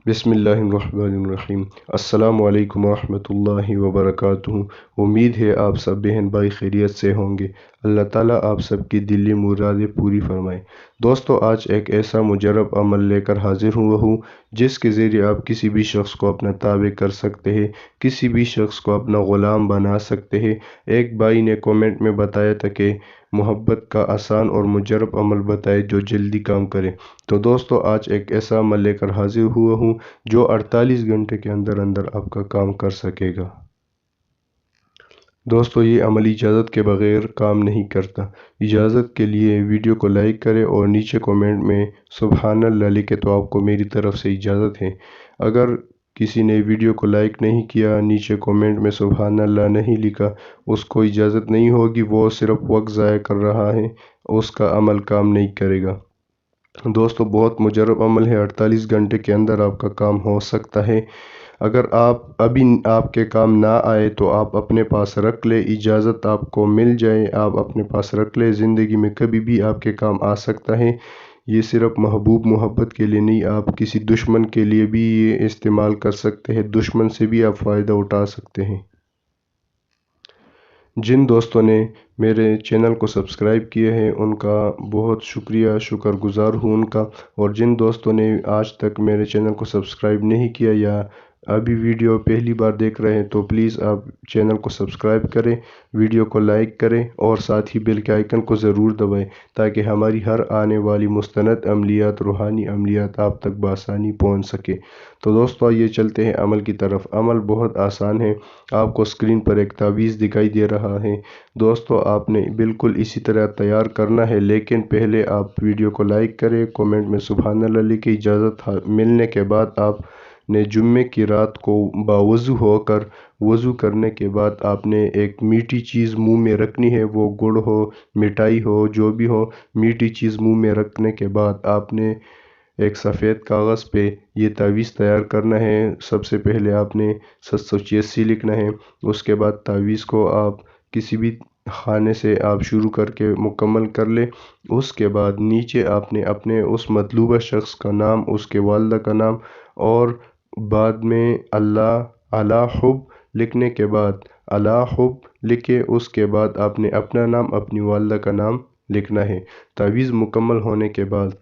बिस्मिल्लाहिर्रहमानिर्रहीम। अस्सलामु अलैकुम वरहमतुल्लाहि वबरकातुहू। उम्मीद है आप सब बहन भाई खैरियत से होंगे। अल्लाह ताला आप सब की दिली मुरादें पूरी फरमाए। दोस्तों, आज एक ऐसा मुजरब अमल लेकर हाजिर हुआ हूँ जिसके ज़रिए आप किसी भी शख्स को अपना ताबे कर सकते हैं, किसी भी शख्स को अपना ग़ुलाम बना सकते हैं। एक भाई ने कमेंट में बताया था कि मोहब्बत का आसान और मुजरब अमल बताए जो जल्दी काम करे। तो दोस्तों, आज एक ऐसा अमल लेकर हाजिर हुआ हूँ जो 48 घंटे के अंदर अंदर आपका काम कर सकेगा। दोस्तों, ये अमल इजाज़त के बग़ैर काम नहीं करता। इजाज़त के लिए वीडियो को लाइक करें और नीचे कमेंट में सुबहानल्लाह लिखे तो आपको मेरी तरफ से इजाज़त है। अगर किसी ने वीडियो को लाइक नहीं किया, नीचे कमेंट में सुबहानल्लाह नहीं लिखा, उसको इजाज़त नहीं होगी। वो सिर्फ वक्त ज़ाया कर रहा है, उसका अमल काम नहीं करेगा। दोस्तों, बहुत मुजरब अमल है, 48 घंटे के अंदर आपका काम हो सकता है। अगर आप अभी आपके काम ना आए तो आप अपने पास रख ले, इजाज़त आपको मिल जाए आप अपने पास रख ले। ज़िंदगी में कभी भी आपके काम आ सकता है। ये सिर्फ महबूब मोहब्बत के लिए नहीं, आप किसी दुश्मन के लिए भी ये इस्तेमाल कर सकते हैं। दुश्मन से भी आप फ़ायदा उठा सकते हैं। जिन दोस्तों ने मेरे चैनल को सब्सक्राइब किए हैं उनका बहुत शुक्रिया, शुक्रगुज़ार हूँ उनका। और जिन दोस्तों ने आज तक मेरे चैनल को सब्सक्राइब नहीं किया या अभी वीडियो पहली बार देख रहे हैं तो प्लीज़ आप चैनल को सब्सक्राइब करें, वीडियो को लाइक करें और साथ ही बेल के आइकन को ज़रूर दबाएं ताकि हमारी हर आने वाली मुस्तनद अमलियात, रूहानी अमलियात आप तक बआसानी पहुंच सके। तो दोस्तों, ये चलते हैं अमल की तरफ। अमल बहुत आसान है। आपको स्क्रीन पर एक तावीज़ दिखाई दे रहा है। दोस्तों, आपने बिल्कुल इसी तरह तैयार करना है, लेकिन पहले आप वीडियो को लाइक करें, कमेंट में सुबहानल्लाह लिख के इजाज़त मिलने के बाद आपने जुम्मे की रात को बावज़ू होकर वज़ू करने के बाद आपने एक मीठी चीज़ मुंह में रखनी है। वो गुड़ हो, मिठाई हो, जो भी हो, मीठी चीज़ मुंह में रखने के बाद आपने एक सफ़ेद कागज़ पे ये तावीज़ तैयार करना है। सबसे पहले आपने 786 लिखना है। उसके बाद तावीज़ को आप किसी भी खाने से आप शुरू करके मुकम्मल कर ले। उसके बाद नीचे आपने अपने उस मतलूबा शख्स का नाम, उसके वालिदा का नाम और बाद में अल्लाह अला हुब लिखने के बाद अला हुब लिखे। उसके बाद आपने अपना नाम, अपनी वालिदा का नाम लिखना है। तावीज़ मुकम्मल होने के बाद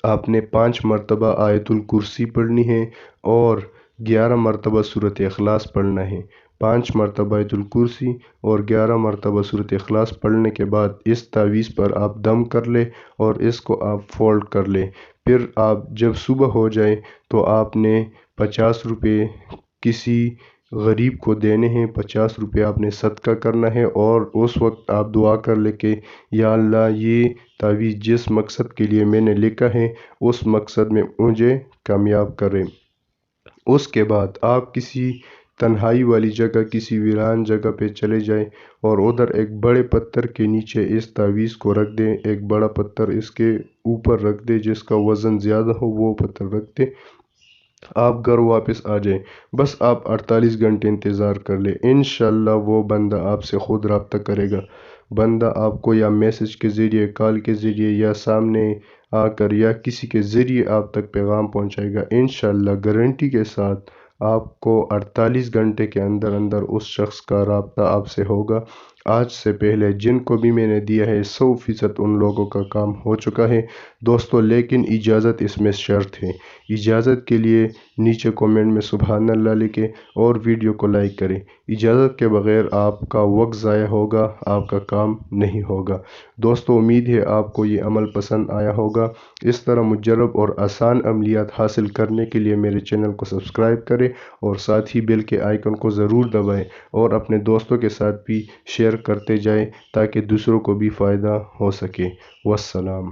आपने 5 मरतबा आयतुल कुर्सी पढ़नी है और 11 मरतबा सूरत इखलास पढ़ना है। 5 मरतबा आयतुल कुर्सी और 11 मरतबा सूरत इखलास पढ़ने के बाद इस तावीज़ पर आप दम कर ले और इसको आप फोल्ड कर ले। फिर आप जब सुबह हो जाए तो आपने 50 रुपये किसी गरीब को देने हैं। 50 रुपये आपने सदका करना है और उस वक्त आप दुआ कर ले कि या अल्लाह, ये तावीज़ जिस मकसद के लिए मैंने लिखा है उस मकसद में मुझे कामयाब करें। उसके बाद आप किसी तन्हाई वाली जगह, किसी वीरान जगह पे चले जाएं और उधर एक बड़े पत्थर के नीचे इस तावीज़ को रख दें। एक बड़ा पत्थर इसके ऊपर रख दें, जिसका वज़न ज़्यादा हो वो पत्थर रख दें। आप घर वापस आ जाएं। बस आप 48 घंटे इंतज़ार कर ले, इंशाअल्लाह वो बंदा आपसे ख़ुद रब्ता करेगा। बंदा आपको या मैसेज के ज़रिए, कॉल के ज़रिए या सामने आकर या किसी के ज़रिए आप तक पैगाम पहुंचाएगा। इंशाअल्लाह गारंटी के साथ आपको 48 घंटे के अंदर अंदर उस शख्स का रब्ता आपसे होगा। आज से पहले जिनको भी मैंने दिया है 100% उन लोगों का काम हो चुका है दोस्तों। लेकिन इजाज़त इसमें शर्त है। इजाज़त के लिए नीचे कमेंट में सुबहानल्लाह लिखें और वीडियो को लाइक करें। इजाज़त के बग़ैर आपका वक्त ज़ाया होगा, आपका काम नहीं होगा। दोस्तों, उम्मीद है आपको ये अमल पसंद आया होगा। इस तरह मुजरब और आसान अमलियात हासिल करने के लिए मेरे चैनल को सब्सक्राइब करें और साथ ही बेल के आइकन को ज़रूर दबाएं और अपने दोस्तों के साथ भी शेयर करते जाएं ताकि दूसरों को भी फ़ायदा हो सके। वस्सलाम।